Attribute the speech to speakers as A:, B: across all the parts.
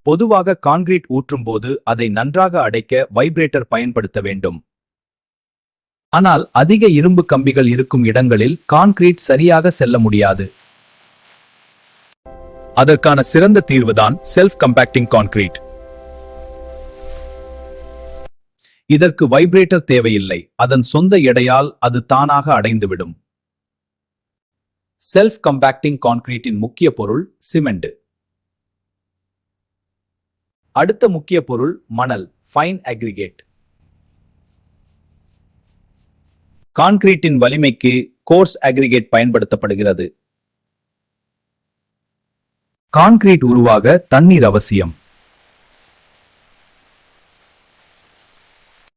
A: பொதுவாக கான்கிரீட் ஊற்றும் போது அதை நன்றாக அடைக்க வைப்ரேட்டர் பயன்படுத்த வேண்டும். ஆனால் அதிக இரும்பு கம்பிகள் இருக்கும் இடங்களில் கான்கிரீட் சரியாக செல்ல முடியாது. அதற்கான சிறந்த தீர்வுதான் செல்ஃப் கம்பேக்டிங் கான்கிரீட். இதற்கு வைப்ரேட்டர் தேவையில்லை, அதன் சொந்த எடையால் அது தானாக அடைந்துவிடும். செல்ஃப் கம்பேக்டிங் கான்கிரீட்டின் முக்கிய பொருள் சிமெண்ட். அடுத்த முக்கிய பொருள் மணல், ஃபைன் அக்ரிகேட். கான்கிரீட்டின் வலிமைக்கு கோர்ஸ் அக்ரிகேட் பயன்படுத்தப்படுகிறது. கான்கிரீட் உருவாக தண்ணீர் அவசியம்.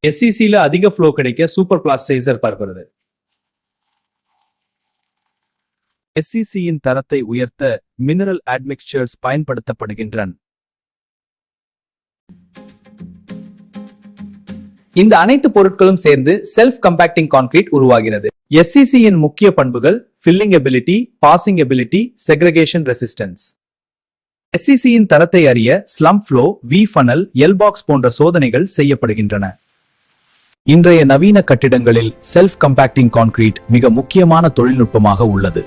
A: SCCல அதிக ஃப்ளோ கிடைக்க சூப்பர் பிளாஸ்டைசர் பரப்புறது. SCCயின் தரத்தை உயர்த்த மினரல் அட்மிக்சர்ஸ் பயன்படுத்தப்படுகின்றன. இந்த அனைத்து பொருட்களும் சேர்ந்து செல்ஃப் கம்பேக்டிங் கான்கிரீட் உருவாகிறது. SCCயின் முக்கிய பண்புகள் filling ability, passing ability, segregation resistance. SCCயின் தரத்தை அறிய slump flow, V funnel, L box போன்ற சோதனைகள் செய்யப்படுகின்றன. இன்றைய நவீன கட்டிடங்களில் செல்ஃப் கம்பேக்டிங் கான்கிரீட் மிக முக்கியமான தொழில்நுட்பமாக உள்ளது.